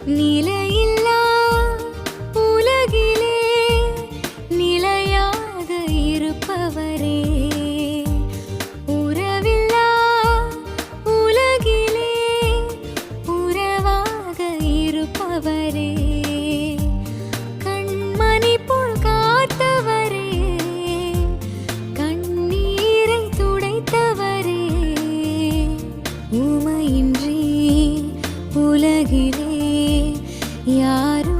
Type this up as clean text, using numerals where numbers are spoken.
நிலையில்லா உலகிலே நிலையாக இருப்பவரே, உறவில்லா உலகிலே உறவாக இருப்பவரே, கண்மணி போல் காத்தவரே, கண்ணீரை துடைத்தவரே, உமையின்றி உலகிலே யாரும்